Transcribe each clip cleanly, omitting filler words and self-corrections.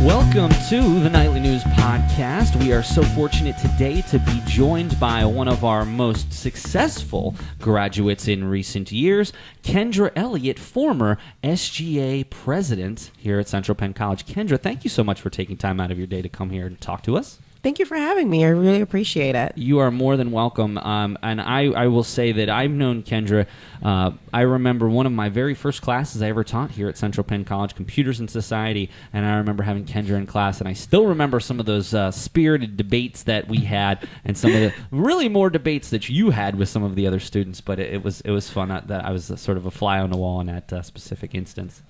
Welcome to the Nightly News Podcast. We are so fortunate today to be joined by one of our most successful graduates in recent years, Kendra Elliott, former SGA President here at Central Penn College. Kendra, thank you so much for taking time out of your day to come here and talk to us. Thank you for having me. I really appreciate it. You are more than welcome. And I will say that I've known Kendra. I remember one of my very first classes I ever taught here at Central Penn College, Computers and Society, and I remember having Kendra in class, and I still remember some of those spirited debates that we had, and some of the really more debates that you had with some of the other students. But it was fun. That I was sort of a fly on the wall in that specific instance.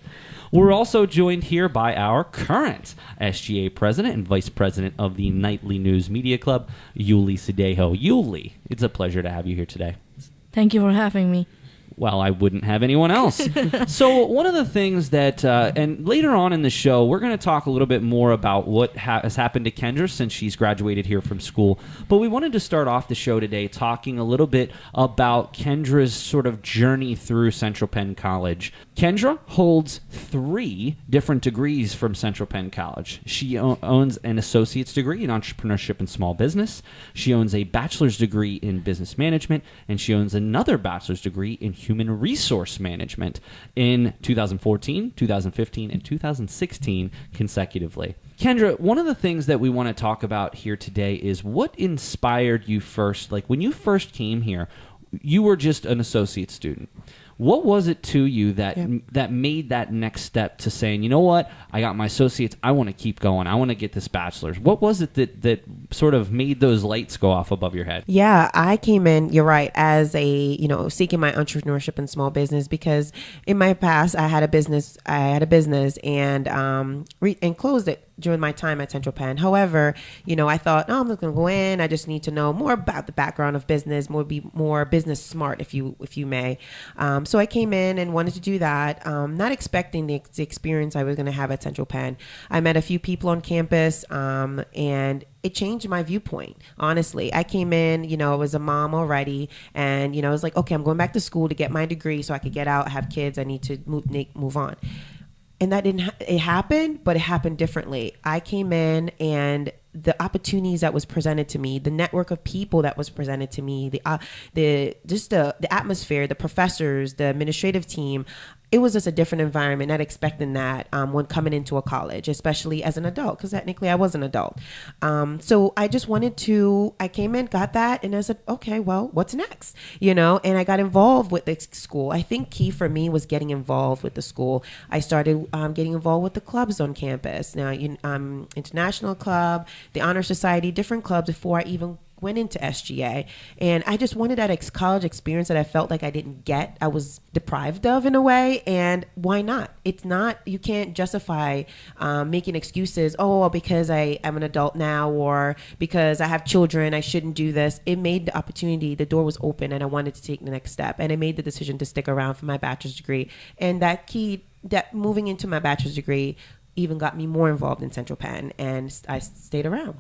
We're also joined here by our current SGA President and Vice President of the Nightly News Media Club, Yuliani Sutedjo. Yuli, it's a pleasure to have you here today. Thank you for having me. Well, I wouldn't have anyone else. So one of the things that, and later on in the show, we're going to talk a little bit more about what has happened to Kendra since she's graduated here from school. But we wanted to start off the show today talking a little bit about Kendra's sort of journey through Central Penn College. Kendra holds 3 different degrees from Central Penn College. She owns an associate's degree in entrepreneurship and small business. She owns a bachelor's degree in business management, and she owns another bachelor's degree in human resource management in 2014, 2015, and 2016 consecutively. Kendra, one of the things that we want to talk about here today is what inspired you first. Like when you first came here, you were just an associate student. What was it to you that made that next step to saying, you know what, I got my associates, I want to keep going, I want to get this bachelor's? What was it that sort of made those lights go off above your head? Yeah, I came in, you're right, as seeking my entrepreneurship and small business, because in my past I had a business and closed it during my time at Central Penn. However, I thought, I'm just going to go in. I just need to know more about the background of business, be more business smart, if you may. So I came in and wanted to do that, not expecting the experience I was going to have at Central Penn. I met a few people on campus, and it changed my viewpoint. Honestly, I came in, I was a mom already, and I was like, okay, I'm going back to school to get my degree so I could get out, have kids. I need to move on. And that it happened, but it happened differently. I came in, and the opportunities that was presented to me, the network of people that was presented to me, the atmosphere, the professors, the administrative team, it was just a different environment, not expecting that when coming into a college, especially as an adult, because technically I was an adult. So I just I came in, got that, and I said, okay, well, what's next? And I got involved with the school. I think key for me was getting involved with the school. I started getting involved with the clubs on campus. Now, International Club, the Honor Society, different clubs before I even went into SGA, and I just wanted that college experience that I felt like I didn't get. I was deprived of in a way, and why not? It's not, you can't justify making excuses, because I am an adult now, or because I have children, I shouldn't do this. It made the opportunity, the door was open, and I wanted to take the next step, and I made the decision to stick around for my bachelor's degree. And that moving into my bachelor's degree even got me more involved in Central Penn, and I stayed around.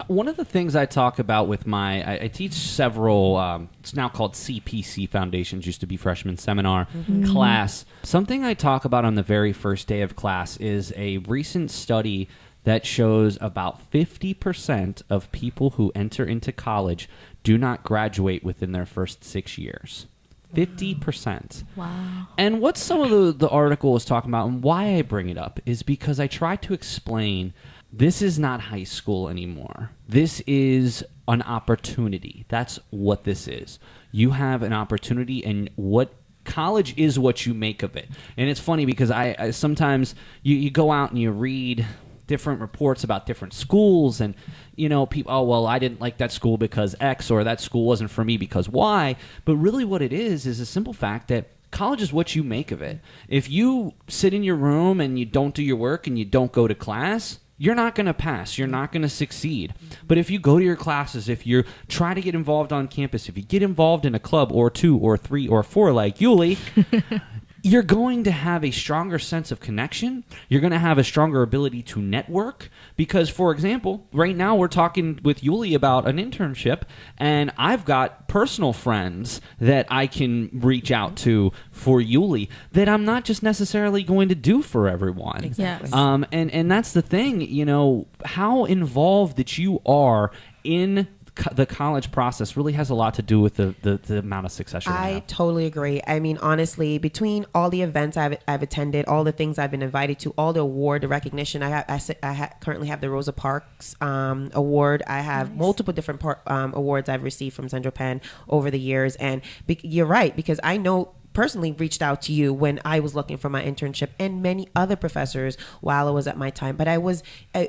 One of the things I talk about with I teach several, it's now called CPC Foundations, used to be freshman seminar class. Something I talk about on the very first day of class is a recent study that shows about 50% of people who enter into college do not graduate within their first 6 years. 50%. Wow. And what some of the article was talking about, and why I bring it up, is because I try to explain this is not high school anymore. This is an opportunity. That's what this is. You have an opportunity, and what college is what you make of it. And it's funny because I sometimes you go out and you read different reports about different schools, and people, I didn't like that school because X, or that school wasn't for me because Y. But really what it is a simple fact that college is what you make of it. If you sit in your room and you don't do your work and you don't go to class, you're not going to pass. You're not going to succeed. But if you go to your classes, if you try to get involved on campus, if you get involved in a club or 2 or 3 or 4 like Yuli, you're going to have a stronger sense of connection. You're going to have a stronger ability to network because, for example, right now we're talking with Yuli about an internship, and I've got personal friends that I can reach out to for Yuli that I'm not just necessarily going to do for everyone. Exactly. Yes. And that's the thing, how involved that you are in the college process really has a lot to do with the amount of success you're going to I have. totally agree. I mean, honestly, between all the events I've attended, all the things I've been invited to, all the award, the recognition, currently have the Rosa Parks award. I have multiple different awards I've received from Central Penn over the years. And you're right, because I know personally reached out to you when I was looking for my internship and many other professors while I was at my time. But it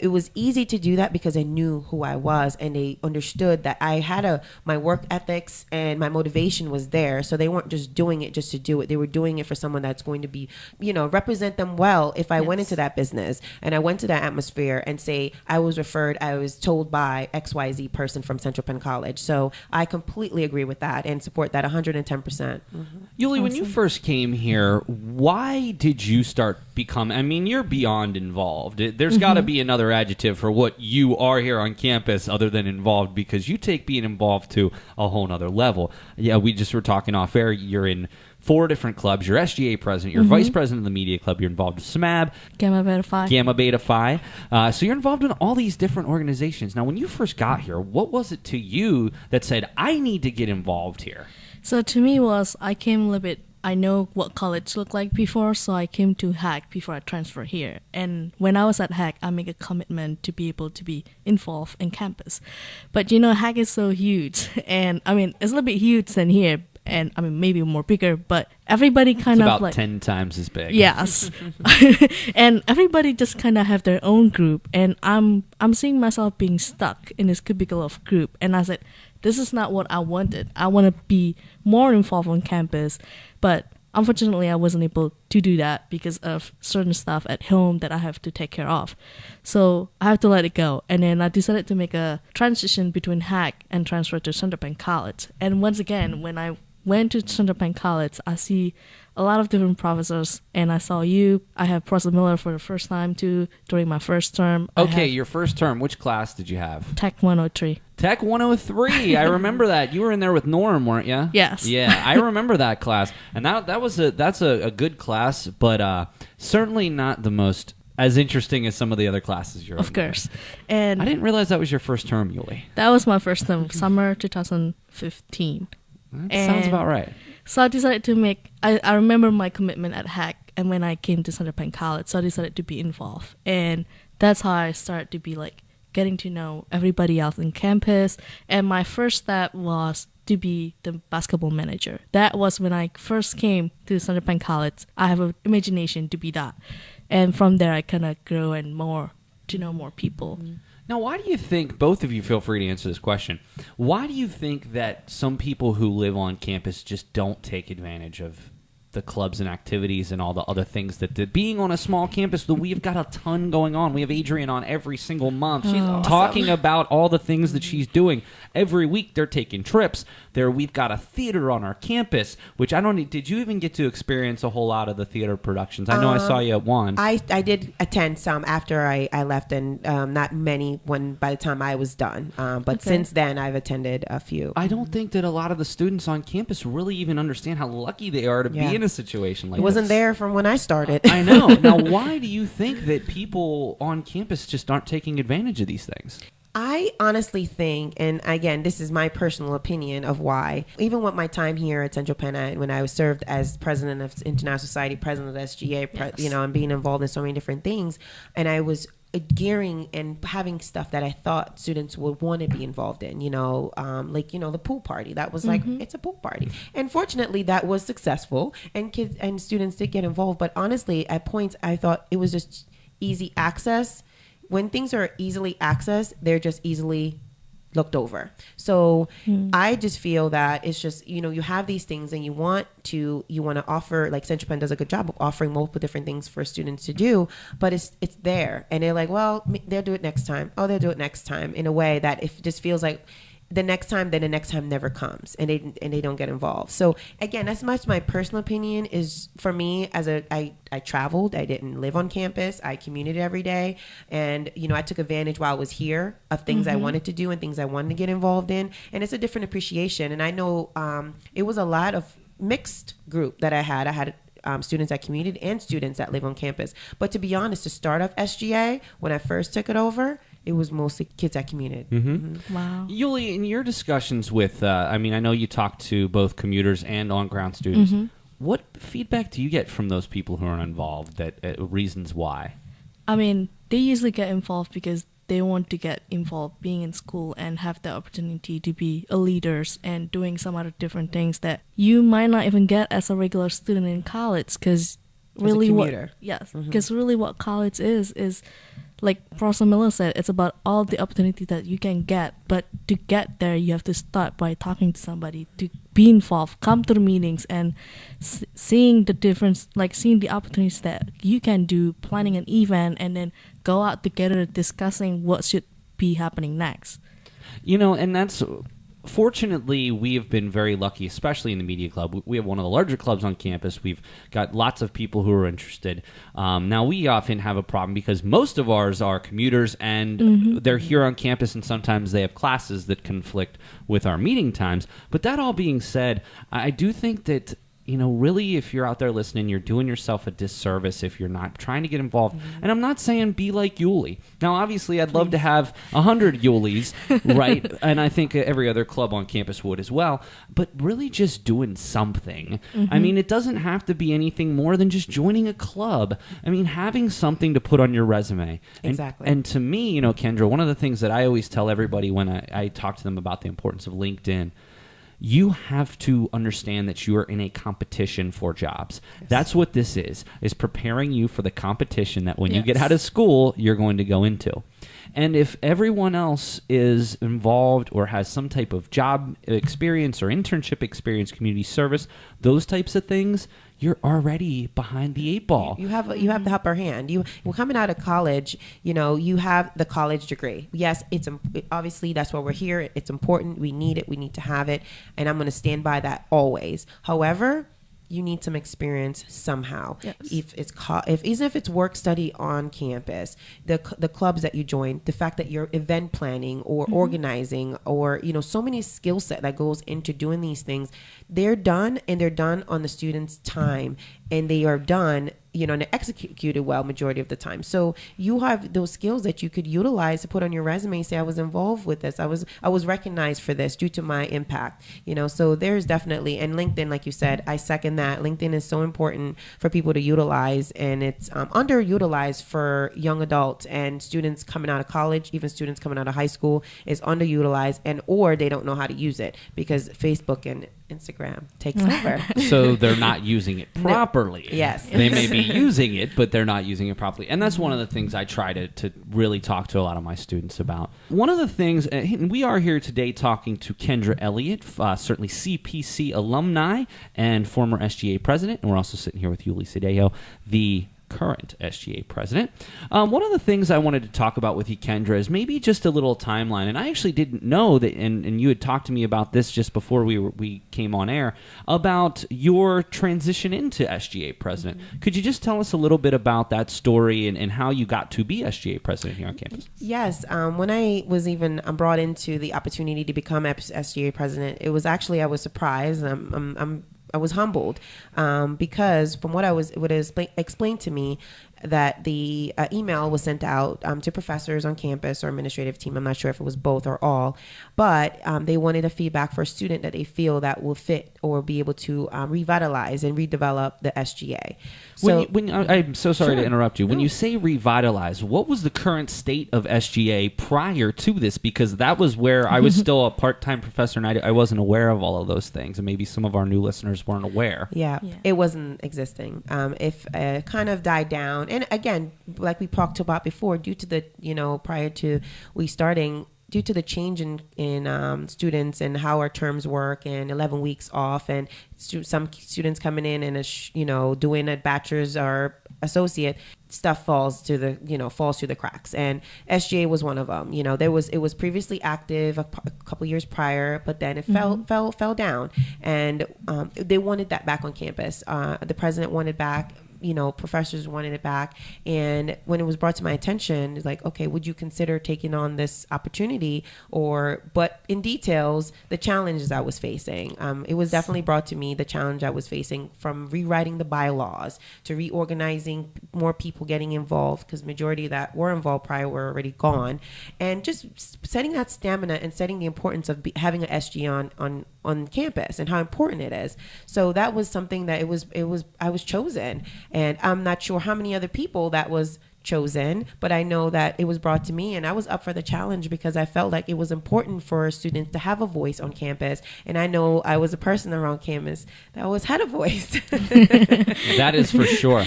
was easy to do that because I knew who I was and they understood that I had my work ethics and my motivation was there. So they weren't just doing it just to do it. They were doing it for someone that's going to be, represent them well if I went into that business and I went to that atmosphere and say I was told by XYZ person from Central Penn College. So I completely agree with that and support that 110%. Yuli, when you first came here, why did you start you're beyond involved. There's got to be another adjective for what you are here on campus other than involved, because you take being involved to a whole nother level. Yeah, we just were talking off air. You're in 4 different clubs. You're SGA president. You're vice president of the media club. You're involved with SMAB. Gamma Beta Phi. So you're involved in all these different organizations. Now, when you first got here, what was it to you that said, I need to get involved here? So to me I came a little bit, I know what college looked like before, so I came to HAC before I transferred here. And when I was at HAC, I make a commitment to be able to be involved in campus. But HAC is so huge, and it's a little bit huge than here, and maybe more bigger, but everybody kind of about 10 times as big. Yes. And everybody just kind of have their own group, and I'm seeing myself being stuck in this cubicle of group, and I said, this is not what I wanted. I want to be more involved on campus, but unfortunately I wasn't able to do that because of certain stuff at home that I have to take care of. So I have to let it go. And then I decided to make a transition between HAC and transfer to Central Penn College. And once again, when I went to Central Penn College, I see a lot of different professors, and I saw you. I have Professor Miller for the first time too during my first term. Okay, your first term. Which class did you have? Tech 103. Tech 103. I remember that. You were in there with Norm, weren't you? Yes. Yeah, I remember that class, and that's a good class, but certainly not the most as interesting as some of the other classes you're in. Of course. And I didn't realize that was your first term, Yuli. That was my first term, summer 2015. That sounds about right. So I decided to I remember my commitment at HAC and when I came to Central Penn College, so I decided to be involved. And that's how I started to be getting to know everybody else in campus. And my first step was to be the basketball manager. That was when I first came to Central Penn College. I have an imagination to be that. And from there, I kind of grew and more to know more people. Mm-hmm. Now, why do you think, both of you feel free to answer this question, why do you think that some people who live on campus just don't take advantage of the clubs and activities and all the other things that being on a small campus, we've got a ton going on. We have Adrienne on every single month. She's talking about all the things that she's doing. Every week they're taking trips. We've got a theater on our campus, which did you even get to experience a whole lot of the theater productions? I know I saw you at one. I did attend some after I left, and not many by the time I was done. But since then, I've attended a few. I don't think that a lot of the students on campus really even understand how lucky they are to be in a situation like this. It wasn't there from when I started. I know. Now, why do you think that people on campus just aren't taking advantage of these things? I honestly think, and again, this is my personal opinion of why, even with my time here at Central Penn, when I was served as president of International Society, president of SGA, and being involved in so many different things, and I was gearing and having stuff that I thought students would want to be involved in, the pool party. That was it's a pool party. And fortunately, that was successful, and kids and students did get involved. But honestly, at points, I thought it was just easy access. When things are easily accessed, they're just easily looked over. So I just feel that it's just, you have these things and you want to offer, like Central Penn does a good job of offering multiple different things for students to do, but it's there. And they're like, well, they'll do it next time. Oh, they'll do it next time, in a way that it just feels like the next time never comes, and they don't get involved. So again, that's much my personal opinion. Is for me, I traveled, I didn't live on campus, I commuted every day, and I took advantage while I was here of things I wanted to do and things I wanted to get involved in, and it's a different appreciation. And I know it was a lot of mixed group that I had students that commuted and students that live on campus. But to be honest, to start off SGA, when I first took it over, it was mostly kids that commuted. Wow. Yuli, in your discussions with, I know you talk to both commuters and on-ground students. What feedback do you get from those people who are involved, reasons why? They usually get involved because they want to get involved being in school and have the opportunity to be a leaders and doing some other different things that you might not even get as a regular student in college. Because really what college is like Professor Miller said, it's about all the opportunity that you can get. But to get there, you have to start by talking to somebody, to be involved, come to the meetings, and seeing the difference, like seeing the opportunities that you can do, planning an event, and then go out together discussing what should be happening next. And that's... Fortunately, we have been very lucky, especially in the media club. We have one of the larger clubs on campus. We've got lots of people who are interested. Now, we often have a problem because most of ours are commuters, and they're here on campus, and sometimes they have classes that conflict with our meeting times. But that all being said, I do think that really, if you're out there listening, you're doing yourself a disservice if you're not trying to get involved. And I'm not saying be like Yuli. Now, obviously, I'd love to have 100 Yulis, right? And I think every other club on campus would as well. But really just doing something. It doesn't have to be anything more than just joining a club. Having something to put on your resume. Exactly. And to me, Kendra, one of the things that I always tell everybody when I talk to them about the importance of LinkedIn, you have to understand that you are in a competition for jobs. Yes. That's what this is preparing you for the competition that when you get out of school, you're going to go into. And if everyone else is involved or has some type of job experience or internship experience, community service, those types of things, you're already behind the eight ball. You have the upper hand. We're coming out of college. You have the college degree. Yes, obviously that's why we're here. It's important. We need it. We need to have it, and I'm going to stand by that always. However, you need some experience somehow. Yes. Even if it's work study on campus, the clubs that you join, the fact that you're event planning or organizing, or so many skill set that goes into doing these things, they're done, and they're done on the student's time, and they are done and they're executed well majority of the time. So you have those skills that you could utilize to put on your resume, say I was involved with this, I was recognized for this due to my impact. So there's definitely, and LinkedIn, like you said, I second that. LinkedIn is so important for people to utilize, and it's underutilized for young adults and students coming out of college. Even students coming out of high school is underutilized, or they don't know how to use it because Facebook and Instagram takes over. So they're not using it properly. Yes. They may be using it, but they're not using it properly. And that's one of the things I try to really talk to a lot of my students about. One of the things, and we are here today talking to Kendra Elliott, certainly CPC alumni and former SGA president. And we're also sitting here with Yuliani Sutedjo, the current SGA president. One of the things I wanted to talk about with you, Kendra, is maybe just a little timeline. And I actually didn't know that, and you had talked to me about this just before we came on air, about your transition into SGA president. Could you just tell us a little bit about that story and how you got to be SGA president here on campus? Yes. When I was even brought into the opportunity to become SGA president, it was actually, I was surprised. I was humbled because from what it explained to me, that the email was sent out to professors on campus or administrative team. I'm not sure if it was both or all, but they wanted a feedback for a student that they feel that will fit or be able to revitalize and redevelop the SGA. So I'm so sorry to interrupt you. When No. you say revitalize, what was the current state of SGA prior to this? Because that was where I was still a part-time professor, and I wasn't aware of all of those things, and maybe some of our new listeners weren't aware. Yeah. It wasn't existing. If kind of died down. And again, like we talked about before, due to the, prior to we starting, due to the change in students and how our terms work and 11 weeks off and some students coming in and, doing a bachelor's or associate, stuff falls through the cracks. And SGA was one of them. It was previously active a couple years prior, but then it fell down, and they wanted that back on campus. The president wanted back. Professors wanted it back. And when it was brought to my attention, it's like, okay, would you consider taking on this opportunity? But in details, the challenges I was facing, it was definitely brought to me, the challenge I was facing, from rewriting the bylaws to reorganizing, more people getting involved, because majority that were involved prior were already gone, and just setting that stamina and setting the importance of having an SG on campus and how important it is. So that was something that I was chosen. And I'm not sure how many other people that was chosen, but I know that it was brought to me, and I was up for the challenge because I felt like it was important for students to have a voice on campus. And I know I was a person around campus that always had a voice. That is for sure.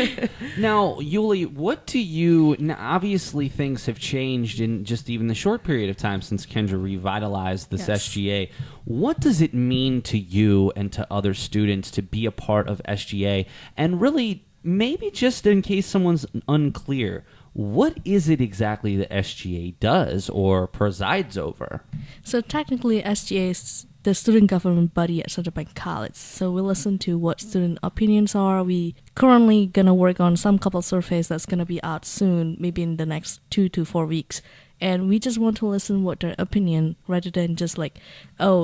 Now, Yuli, now obviously things have changed in just even the short period of time since Kendra revitalized this SGA. What does it mean to you and to other students to be a part of SGA? And really, maybe just in case someone's unclear, what is it exactly that SGA does or presides over? So technically, SGA is the student government body at Central Penn College. So we listen to what student opinions are. We currently going to work on some couple surveys that's going to be out soon, maybe in the next 2 to 4 weeks. And we just want to listen what their opinion, rather than just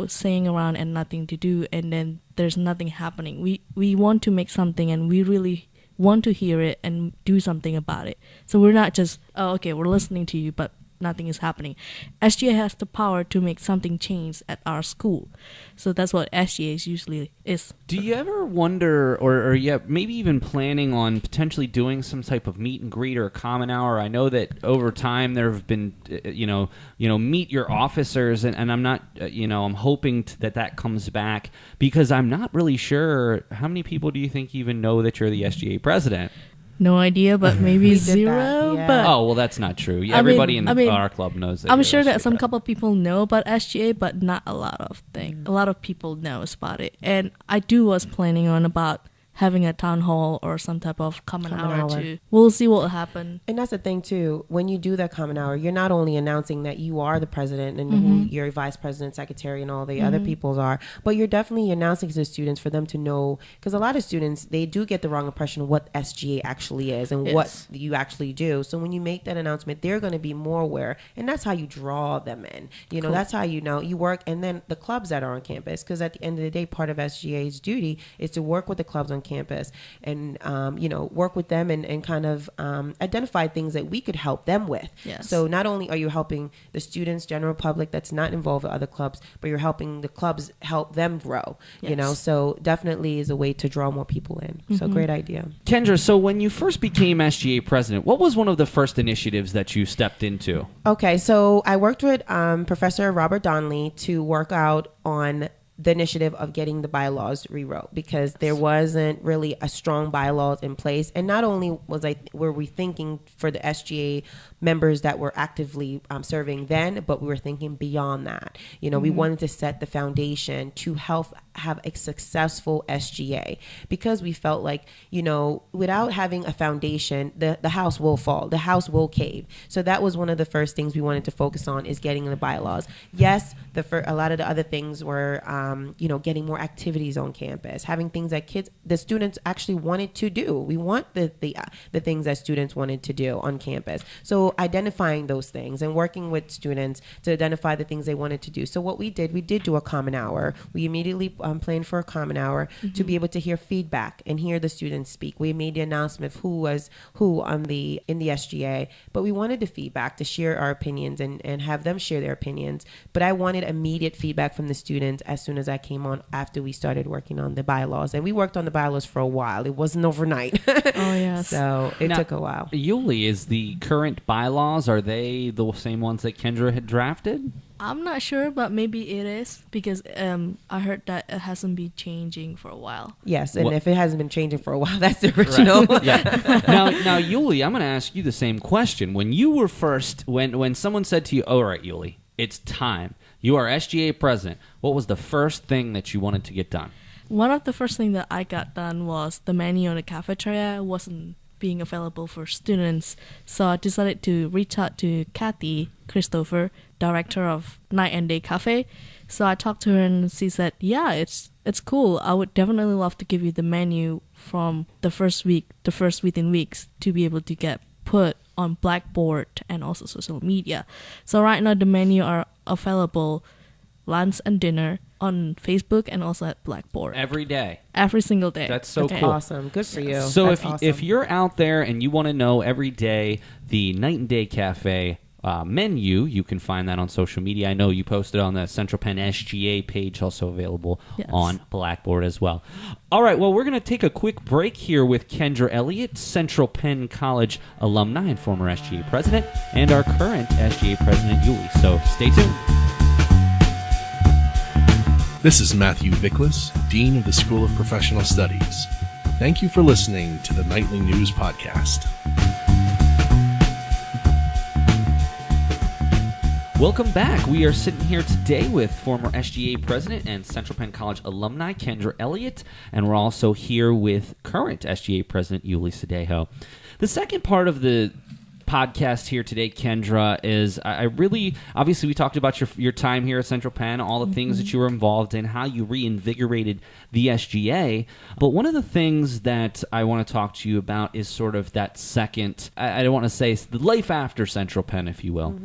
saying around and nothing to do, and then there's nothing happening. We want to make something, and we really want to hear it and do something about it. So we're not just, we're listening to you, but nothing is happening. SGA has the power to make something change at our school. So that's what SGA usually is. Do you ever wonder, or maybe even planning on potentially doing some type of meet and greet or a common hour? I know that over time there have been, meet your officers, and I'm not, I'm hoping that comes back, because I'm not really sure how many people do you think even know that you're the SGA president? No idea, but maybe zero. That, yeah. But oh, well, that's not true. Everybody in our club knows that. I'm sure that some couple of people know about SGA, but not a lot of things. A lot of people knows about it, and I was planning on about having a town hall or some type of common hour too. We'll see what will happen. And that's the thing too. When you do that common hour, you're not only announcing that you are the president and who your vice president, secretary, and all the other peoples are, but you're definitely announcing to the students for them to know, because a lot of students, they do get the wrong impression of what SGA actually is and what you actually do. So when you make that announcement, they're going to be more aware, and that's how you draw them in. Cool. That's how you work, and then the clubs that are on campus, because at the end of the day, part of SGA's duty is to work with the clubs on campus and work with them and kind of identify things that we could help them with. Yes. So not only are you helping the students, general public that's not involved with other clubs, but you're helping the clubs help them grow. Yes. So definitely is a way to draw more people in. So great idea. Kendra, so when you first became SGA president, what was one of the first initiatives that you stepped into? Okay, so I worked with Professor Robert Donnelly to work out on the initiative of getting the bylaws rewrote, because there wasn't really a strong bylaws in place. And not only were we thinking for the SGA members that were actively serving then, but we were thinking beyond that. We wanted to set the foundation to help have a successful SGA, because we felt like, without having a foundation, the house will fall, the house will cave. So that was one of the first things we wanted to focus on, is getting the bylaws. Yes, a lot of the other things were, getting more activities on campus, having things that the students actually wanted to do. We want the things that students wanted to do on campus. So identifying those things and working with students to identify the things they wanted to do. So what we did do a common hour. We immediately planned for a common hour to be able to hear feedback and hear the students speak. We made the announcement of who was who in the SGA, but we wanted the feedback to share our opinions and have them share their opinions. But I wanted immediate feedback from the students as soon as I came on, after we started working on the bylaws. And we worked on the bylaws for a while. It wasn't overnight. Oh, yes. So it took a while. Yuli, is the current bylaws, are they the same ones that Kendra had drafted? I'm not sure, but maybe it is, because I heard that it hasn't been changing for a while. Yes, and if it hasn't been changing for a while, that's the original. Right. Yeah. Now, Yuli, I'm going to ask you the same question. When you were first, when someone said to you, "All right, Yuli, it's time. You are SGA president," what was the first thing that you wanted to get done? One of the first things that I got done was the menu on the cafeteria wasn't being available for students. So I decided to reach out to Kathy Christopher, director of Night and Day Cafe. So I talked to her and she said, yeah, it's cool. I would definitely love to give you the menu from the first within weeks to be able to get put on Blackboard and also social media. So right now the menu are available lunch and dinner on Facebook and also at Blackboard. Every single day. That's so cool. Awesome. Good for you. So That's if awesome. if you're out there and you want to know every day the Night and Day Cafe menu, you can find that on social media. I know you posted on the Central Penn SGA page, also available on Blackboard as well. All right, well, we're going to take a quick break here with Kendra Elliott, Central Penn College alumni and former SGA president, and our current SGA president, Yuli. So stay tuned. This is Matthew Vicklis, Dean of the School of Professional Studies. Thank you for listening to the Nightly News Podcast. Welcome back. We are sitting here today with former SGA president and Central Penn College alumni Kendra Elliott, and we're also here with current SGA president Yuliani Sutedjo. The second part of the podcast here today, Kendra, is I really, obviously we talked about your time here at Central Penn, all the things that you were involved in, how you reinvigorated the SGA. But one of the things that I want to talk to you about is sort of that second, I don't want to say the life after Central Penn, if you will.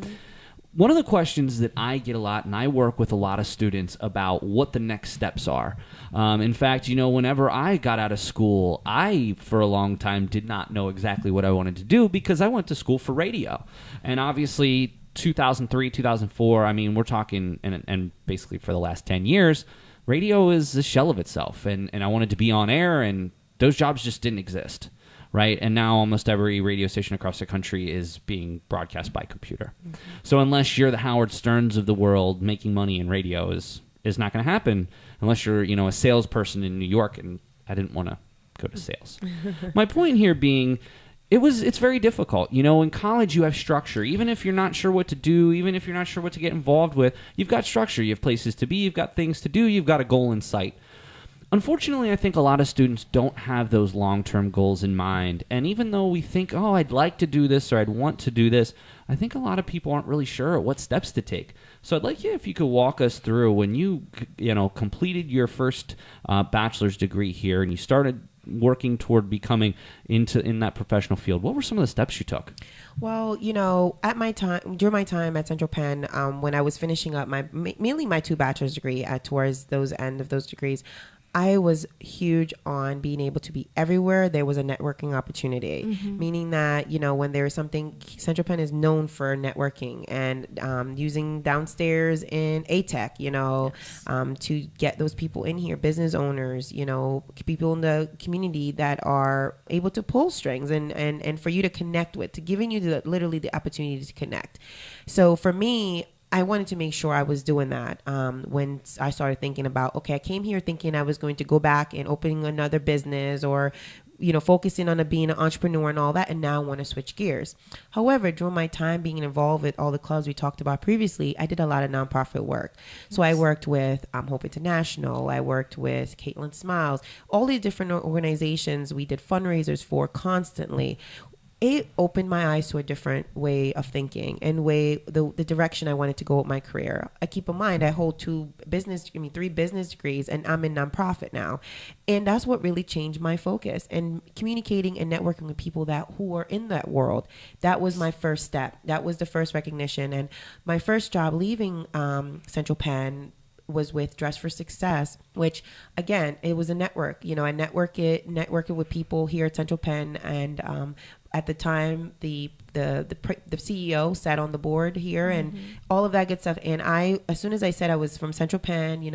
One of the questions that I get a lot, and I work with a lot of students about what the next steps are. In fact, whenever I got out of school, I, for a long time, did not know exactly what I wanted to do because I went to school for radio. And obviously, 2003, 2004, I mean, we're talking, and basically for the last 10 years, radio is a shell of itself. And I wanted to be on air, and those jobs just didn't exist. Right, and now almost every radio station across the country is being broadcast by computer. So unless you're the Howard Sterns of the world, making money in radio is not going to happen unless you're a salesperson in New York. And I didn't want to go to sales. My point here being, it's very difficult. In college you have structure. Even if you're not sure what to do, even if you're not sure what to get involved with, you've got structure. You have places to be. You've got things to do. You've got a goal in sight. Unfortunately, I think a lot of students don't have those long-term goals in mind. And even though we think, oh, I'd like to do this or I'd want to do this, I think a lot of people aren't really sure what steps to take. So I'd like you, if you could walk us through when you completed your first bachelor's degree here and you started working toward becoming in that professional field. What were some of the steps you took? Well, at my time, during my time at Central Penn, when I was finishing up mainly my 2 bachelor's degree towards those end of those degrees, I was huge on being able to be everywhere. There was a networking opportunity, meaning that, when there is something, Central Penn is known for networking and using downstairs in ATEC, to get those people in here, business owners, people in the community that are able to pull strings and for you to connect with, to giving you literally the opportunity to connect. So for me, I wanted to make sure I was doing that when I started thinking about, okay, I came here thinking I was going to go back and opening another business or, focusing on being an entrepreneur and all that, and now I want to switch gears. However, during my time being involved with all the clubs we talked about previously, I did a lot of nonprofit work. So I worked with Hope International, I worked with Caitlin Smiles, all these different organizations we did fundraisers for constantly. It opened my eyes to a different way of thinking and the direction I wanted to go with my career. I keep in mind I hold 3 business degrees, and I'm in nonprofit now, and that's what really changed my focus. And communicating and networking with people who are in that world, that was my first step. That was the first recognition, and my first job leaving Central Penn was with Dress for Success, which again, it was a network. I networking with people here at Central Penn, and at the time, the CEO sat on the board here, and all of that good stuff. And as soon as I said I was from Central Penn,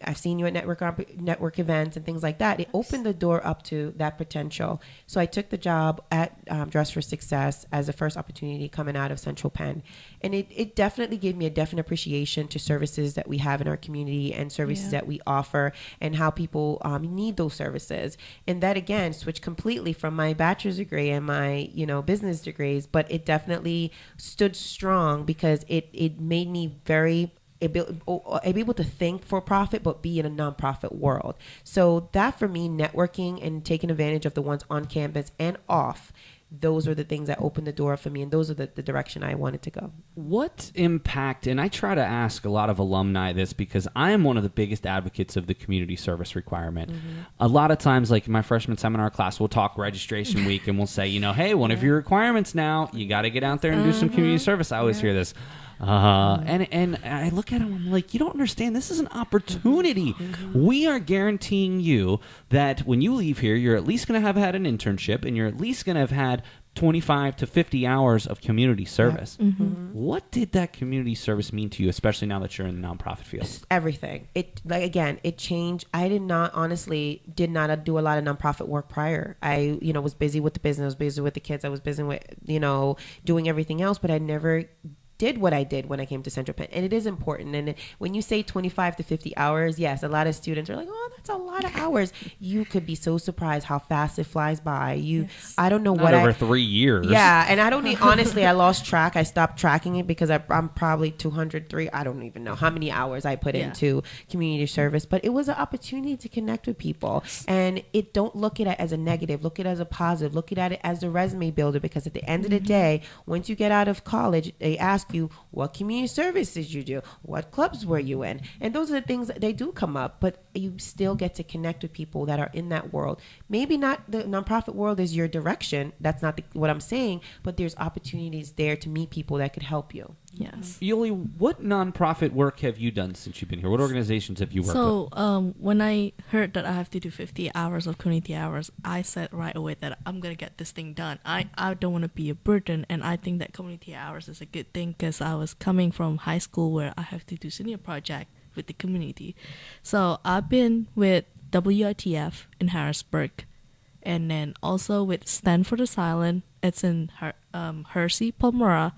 I've seen you at network events and things like that. It opened the door up to that potential. So I took the job at Dress for Success as the first opportunity coming out of Central Penn. And it definitely gave me a definite appreciation to services that we have in our community and services that we offer and how people need those services. And that, again, switched completely from my bachelor's degree and my, business degrees. But it definitely stood strong because it made me very able to think for profit, but be in a nonprofit world. So that for me, networking and taking advantage of the ones on campus and off, those are the things that opened the door for me, and those are the direction I wanted to go. What impact, and I try to ask a lot of alumni this because I am one of the biggest advocates of the community service requirement. A lot of times, like in my freshman seminar class, we'll talk registration week and we'll say, hey, one of your requirements now, you got to get out there and do some community service. I always hear this. And I look at him, I'm like, you don't understand. This is an opportunity. We are guaranteeing you that when you leave here, you're at least going to have had an internship and you're at least going to have had 25 to 50 hours of community service. What did that community service mean to you, especially now that you're in the nonprofit field? Everything. It changed. I did not do a lot of nonprofit work prior. I, was busy with the business. I was busy with the kids. I was busy with, doing everything else, but I never did what I did when I came to Central Penn. And it is important. And when you say 25 to 50 hours, yes, a lot of students are like, oh, that's a lot of hours. You could be so surprised how fast it flies by. I don't know Not over 3 years. Yeah. And I don't honestly, I lost track. I stopped tracking it because I'm probably 203. I don't even know how many hours I put into community service, but it was an opportunity to connect with people. And don't look at it as a negative. Look at it as a positive. Look at it as a resume builder, because at the end of the day, once you get out of college, they ask you, what community service did you do? What clubs were you in? And those are the things that they do come up, but you still get to connect with people that are in that world. Maybe not the nonprofit world is your direction. That's not what I'm saying, but there's opportunities there to meet people that could help you. Yes. Yuli, what nonprofit work have you done since you've been here? What organizations have you worked with? So when I heard that I have to do 50 hours of community hours, I said right away that I'm going to get this thing done. I don't want to be a burden, and I think that community hours is a good thing because I was coming from high school where I have to do senior project with the community. So I've been with WITF in Harrisburg, and then also with Stand for the Silent. It's in Hershey, Palmyra,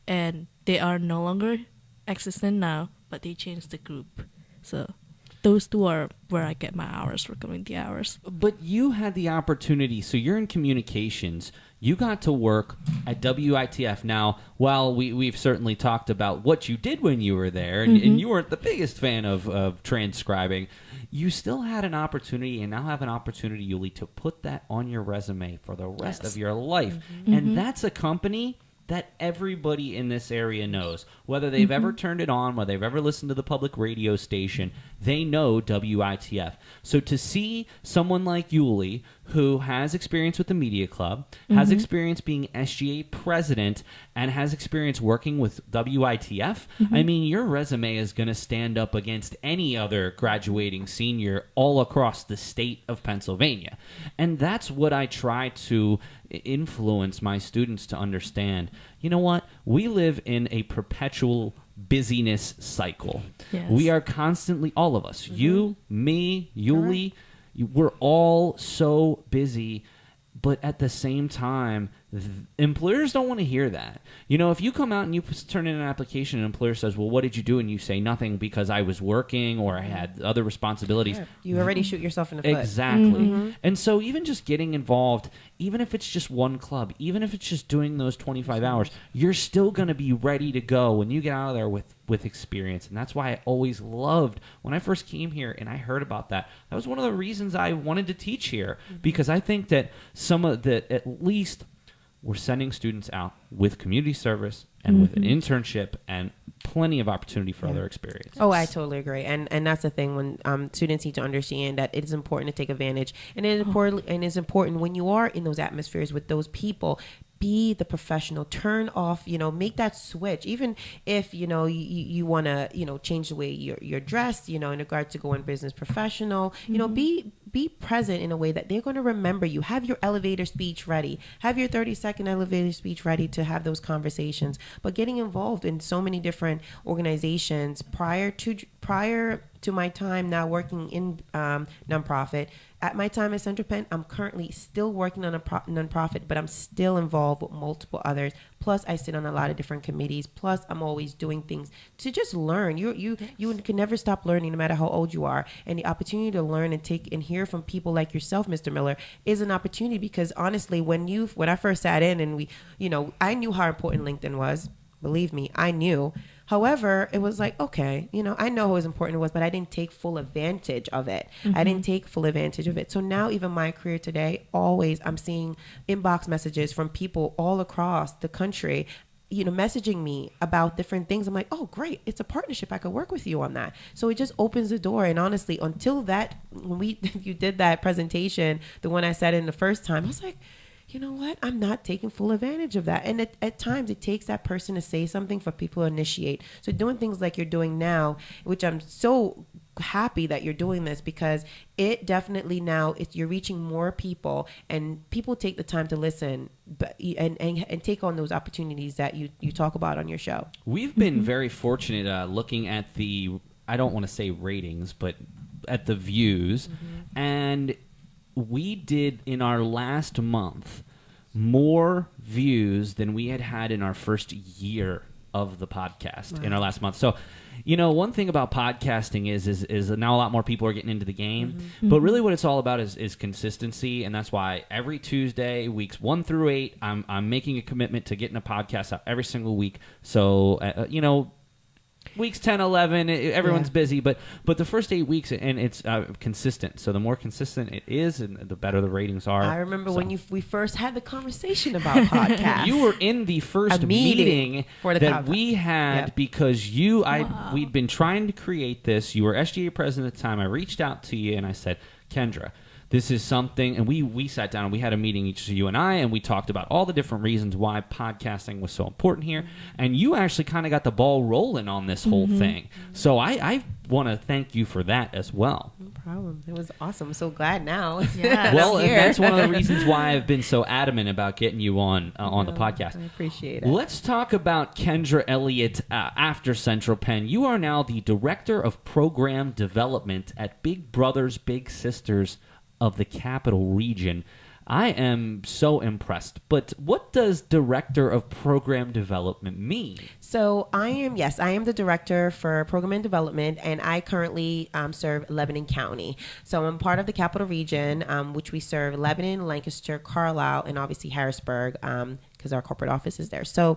and they are no longer existent now, but they changed the group. So those two are where I get my hours for community hours. But you had the opportunity, so you're in communications. You got to work at WITF. Now, while we've certainly talked about what you did when you were there, and you weren't the biggest fan of transcribing, you still had an opportunity and now have an opportunity, Yuli, to put that on your resume for the rest of your life. And that's a company that everybody in this area knows. Whether they've ever turned it on, whether they've ever listened to the public radio station, they know WITF. So to see someone like Yuli, who has experience with the media club, has experience being SGA president, and has experience working with WITF, I mean, your resume is going to stand up against any other graduating senior all across the state of Pennsylvania. And that's what I try to influence my students to understand. You know what? We live in a perpetual busyness cycle. Yes. We are constantly, all of us, you, me, Yuli, we're all so busy, but at the same time, employers don't want to hear that. If you come out and you turn in an application and an employer says, well, what did you do? And you say nothing because I was working or I had other responsibilities. Yeah. You already shoot yourself in the foot. Exactly. And so even just getting involved, even if it's just one club, even if it's just doing those 25 hours, you're still going to be ready to go when you get out of there with experience. And that's why I always loved when I first came here and I heard about that. That was one of the reasons I wanted to teach here, because I think that at least we're sending students out with community service and with an internship and plenty of opportunity for other experiences. Oh, I totally agree. And that's the thing, when students need to understand that it is important to take advantage. And it is important when you are in those atmospheres with those people, be the professional, turn off, make that switch. Even if, you want to, change the way you're dressed, in regard to going business professional, be present in a way that they're going to remember you. Have your elevator speech ready. Have your 30-second elevator speech ready to have those conversations. But getting involved in so many different organizations prior to my time now working in nonprofit. At my time at Central Penn, I'm currently still working on a nonprofit, but I'm still involved with multiple others. Plus, I sit on a lot of different committees. Plus, I'm always doing things to just learn. You can never stop learning, no matter how old you are. And the opportunity to learn and take and hear from people like yourself, Mr. Miller, is an opportunity. Because honestly, when I first sat in and I knew how important LinkedIn was. Believe me, I knew However, it was like, okay, I know how important it was, but I didn't take full advantage of it. I didn't take full advantage of it. So now even my career today, always I'm seeing inbox messages from people all across the country, messaging me about different things. I'm like, oh, great. It's a partnership. I could work with you on that. So it just opens the door. And honestly, until when you did that presentation, the one I said in the first time, I was like, you know what? I'm not taking full advantage of that. And at times it takes that person to say something for people to initiate. So doing things like you're doing now, which I'm so happy that you're doing this, because it definitely now you're reaching more people, and people take the time to listen and take on those opportunities that you talk about on your show. We've been very fortunate looking at I don't want to say ratings, but at the views. And we did in our last month more views than we had in our first year of the podcast in our last month. So, one thing about podcasting is now a lot more people are getting into the game, but really what it's all about is consistency. And that's why every Tuesday, weeks 1 through 8, I'm making a commitment to getting a podcast out every single week. So, weeks 10, 11, everyone's busy, but the first 8 weeks, and it's consistent. So the more consistent it is, and the better the ratings are. I remember when we first had the conversation about podcasts. You were in the first meeting for that we had because we'd been trying to create this. You were SGA president at the time. I reached out to you and I said, Kendra, this is something, and we sat down and we had a meeting, each of you and I, and we talked about all the different reasons why podcasting was so important here. And you actually kind of got the ball rolling on this whole thing. So I want to thank you for that as well. No problem. It was awesome. I'm so glad now. Yeah. Well, and that's one of the reasons why I've been so adamant about getting you on the podcast. I appreciate it. Let's talk about Kendra Elliott after Central Penn. You are now the Director of Program Development at Big Brothers Big Sisters of the Capital Region. I am so impressed. But what does Director of Program Development mean? So I am the Director for Program and Development, and I currently serve Lebanon County. So I'm part of the Capital Region, which we serve Lebanon, Lancaster, Carlisle, and obviously Harrisburg, because our corporate office is there. So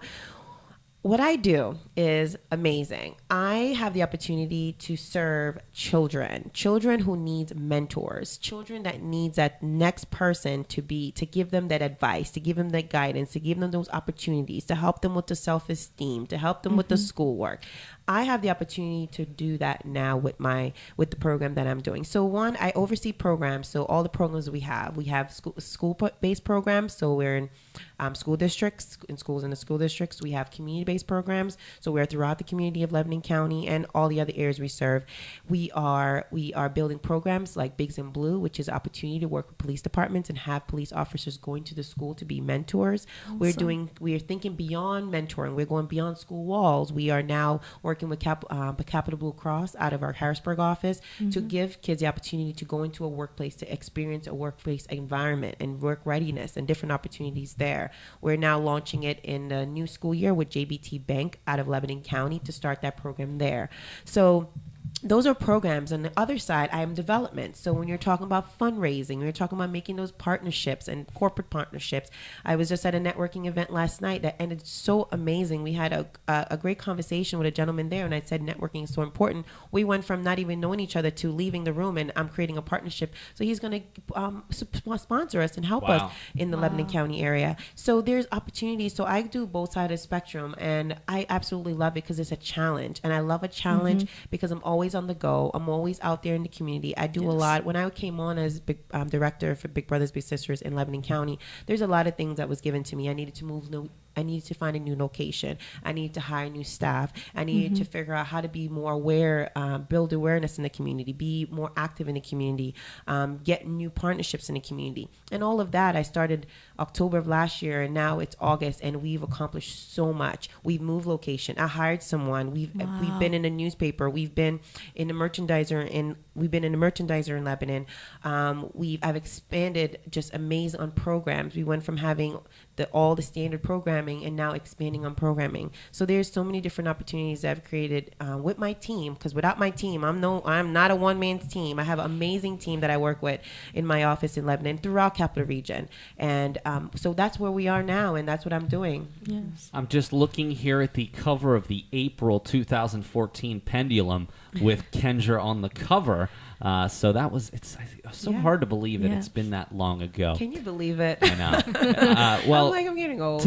what I do is amazing. I have the opportunity to serve children who need mentors, children that needs that next person to give them that advice, to give them that guidance, to give them those opportunities, to help them with the self-esteem, to help them with the schoolwork. I have the opportunity to do that now with the program that I'm doing. So one, I oversee programs. So all the programs we have school-based programs. So we're in school districts, in the school districts. We have community-based programs. So we're throughout the community of Lebanon County and all the other areas we serve. We are building programs like Bigs in Blue, which is an opportunity to work with police departments and have police officers going to the school to be mentors. Awesome. We are thinking beyond mentoring. We're going beyond school walls. We are now working with Capital Blue Cross out of our Harrisburg office to give kids the opportunity to go into a workplace, to experience a workplace environment and work readiness and different opportunities there. We're now launching it in the new school year with JBT Bank out of Lebanon County to start that program there. So those are programs. On the other side, I am development. So when you're talking about fundraising, when you're talking about making those partnerships and corporate partnerships, I was just at a networking event last night that ended so amazing. We had a great conversation with a gentleman there, and I said networking is so important. We went from not even knowing each other to leaving the room, and I'm creating a partnership. So he's going to sponsor us and help us in the Lebanon County area. So there's opportunities. So I do both sides of the spectrum, and I absolutely love it because it's a challenge. And I love a challenge because I'm always on the go. I'm always out there in the community. I do a lot. When I came on as director for Big Brothers Big Sisters in Lebanon County, there's a lot of things that was given to me. I needed to find a new location. I needed to hire new staff. I needed to figure out how to be more aware, build awareness in the community, be more active in the community, get new partnerships in the community. And all of that, I started October of last year, and now it's August, and we've accomplished so much. We've moved location. I hired someone. We've been in a newspaper. We've been in the merchandiser in Lebanon. I've expanded just amazing on programs. We went from having all the standard programs programming and now expanding on programming. So there's so many different opportunities that I've created with my team, because without my team, I'm not a one-man's team. I have an amazing team that I work with in my office in Lebanon throughout Capital Region. And so that's where we are now, and that's what I'm doing. Yes. I'm just looking here at the cover of the April 2014 Pendulum with Kendra on the cover. So that was, it's so hard to believe that it's been that long ago. Can you believe it? I know. Well, I'm getting old.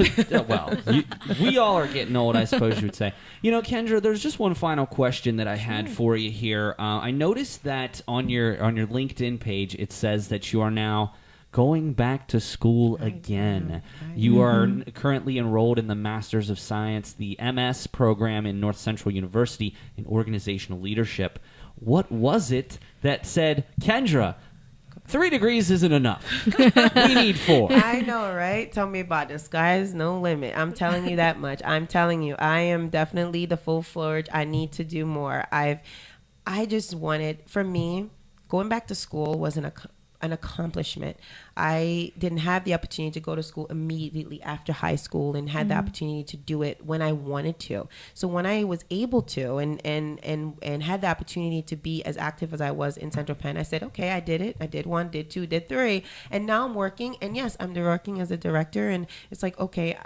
We all are getting old, I suppose you would say. You know, Kendra, there's just one final question that I had for you here. I noticed that on your LinkedIn page, it says that you are now going back to school again. You are currently enrolled in the Masters of Science, the MS program in North Central University in Organizational Leadership. What was it that said, Kendra, 3 degrees isn't enough. We need 4. I know, right? Tell me about this. Sky's no limit. I'm telling you that much. I'm telling you, I am definitely the full-fledged. I need to do more. I just wanted, for me, going back to school was an accomplishment. I didn't have the opportunity to go to school immediately after high school and had the opportunity to do it when I wanted to. So when I was able to and had the opportunity to be as active as I was in Central Penn, I said, okay, I did it. I did 1, did 2, did 3. And now I'm working. And yes, I'm working as a director. And it's like, okay,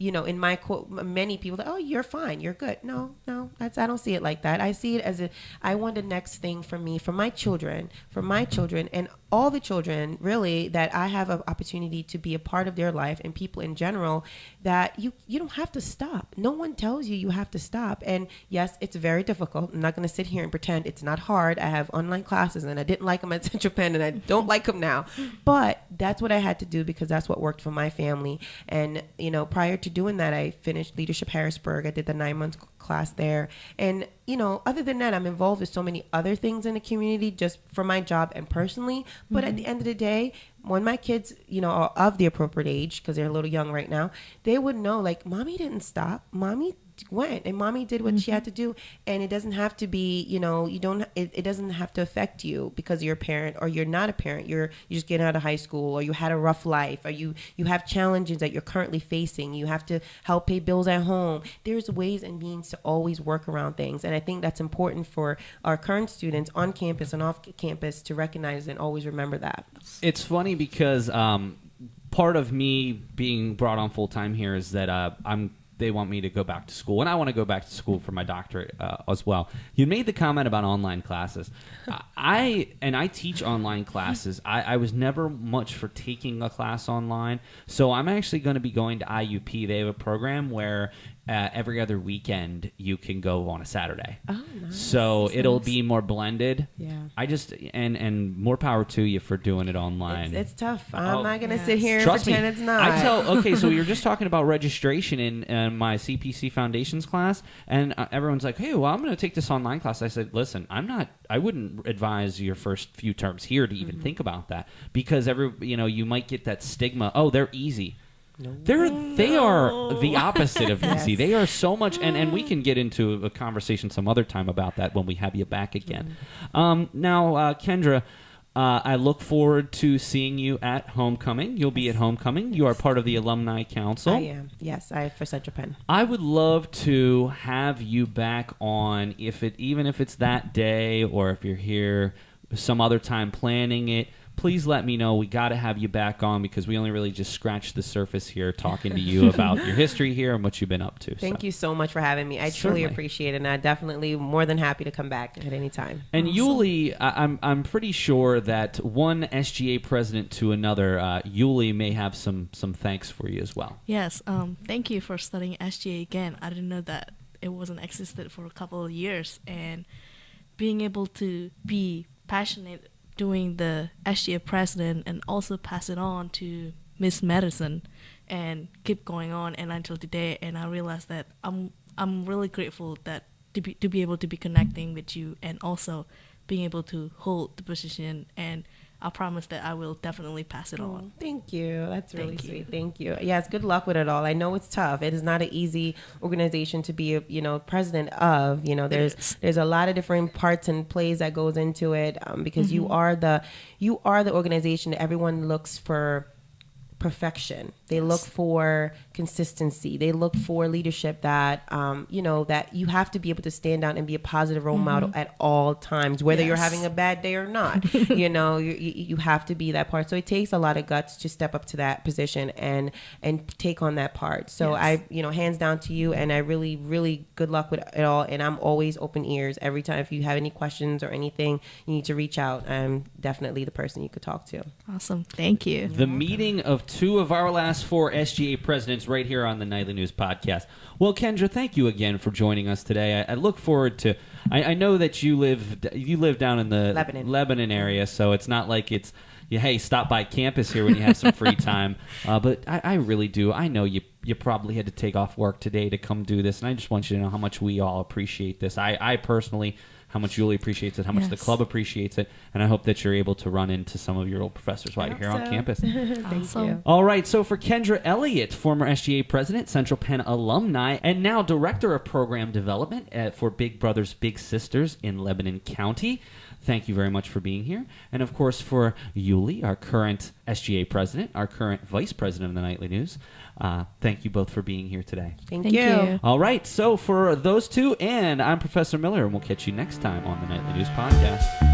in my quote, many people say, oh, you're fine, you're good. No, I don't see it like that. I see it as I want the next thing for me, for my children, and all the children, really, that I have an opportunity to be a part of their life, and people in general, that you don't have to stop. No one tells you have to stop. And yes, it's very difficult. I'm not going to sit here and pretend it's not hard. I have online classes, and I didn't like them at Central Penn, and I don't like them now. But that's what I had to do because that's what worked for my family. And, prior to doing that, I finished Leadership Harrisburg. I did the 9-month class there. And, other than that, I'm involved with so many other things in the community just for my job and personally. But at the end of the day, when my kids, are of the appropriate age, because they're a little young right now, they would know, like, mommy didn't stop. Mommy went and mommy did what she had to do. And it doesn't have to be, it doesn't have to affect you because you're a parent or you're not a parent. You're just getting out of high school, or you had a rough life, or you have challenges that you're currently facing. You have to help pay bills at home. There's ways and means to always work around things. And I think that's important for our current students on campus and off campus to recognize and always remember that. It's funny because part of me being brought on full time here is that they want me to go back to school, and I want to go back to school for my doctorate as well. You made the comment about online classes. I teach online classes. I was never much for taking a class online, so I'm actually going to be going to IUP. They have a program where every other weekend you can go on a Saturday. Oh, nice. So it'll be more blended. Yeah. I just and more power to you for doing it online. It's tough. I'm not going to sit here and Trust pretend me, it's not. Okay, so you're just talking about registration in my CPC Foundations class, and everyone's like, hey, well, I'm going to take this online class. I said, listen, I wouldn't advise your first few terms here to even think about that, because you might get that stigma, oh, they're easy. They are the opposite of easy. They are so much, and we can get into a conversation some other time about that when we have you back again. Now, Kendra, I look forward to seeing you at homecoming. You'll be at homecoming. You are part of the alumni council. I am. Yes, for Central Penn. I would love to have you back on, even if it's that day, or if you're here some other time planning it. Please let me know. We got to have you back on, because we only really just scratched the surface here talking to you about your history here and what you've been up to. Thank you so much for having me. I truly appreciate it, and I'm definitely more than happy to come back at any time. And Yuli, I'm pretty sure that one SGA president to another, Yuli may have some thanks for you as well. Yes. Thank you for studying SGA again. I didn't know that it wasn't existed for a couple of years, and being able to be passionate doing the SGA president and also pass it on to Miss Medicine and keep going on and until today. And I realized that I'm really grateful that to be able to be connecting with you and also being able to hold the position, and I promise that I will definitely pass it on. Thank you. That's really sweet. Thank you. Yes, good luck with it all. I know it's tough. It is not an easy organization to be, president of. There's a lot of different parts and plays that goes into it, because you are the organization that everyone looks for perfection. They look for consistency. They look for leadership that, that you have to be able to stand out and be a positive role model at all times, whether you're having a bad day or not. You have to be that part. So it takes a lot of guts to step up to that position and take on that part. So hands down to you, and I really, really good luck with it all. And I'm always open ears every time. If you have any questions or anything, you need to reach out. I'm definitely the person you could talk to. Awesome. Thank you. The meeting of two of our last four SGA presidents right here on the Nightly News Podcast. Well, Kendra, thank you again for joining us today. I look forward to. I know that you live down in the Lebanon area, so it's not like it's hey, stop by campus here when you have some free time. But I really do. I know you probably had to take off work today to come do this, and I just want you to know how much we all appreciate this. I personally, how much Julie appreciates it, how much the club appreciates it, and I hope that you're able to run into some of your old professors while you're here on campus. Thank you. All right, so for Kendra Elliott, former SGA president, Central Penn alumni, and now director of program development for Big Brothers Big Sisters in Lebanon County, thank you very much for being here. And of course for Yuli, our current SGA president, our current vice president of the Nightly News, thank you both for being here today. Thank you. All right, so for those two, and I'm Professor Miller, and we'll catch you next time on the Nightly News Podcast.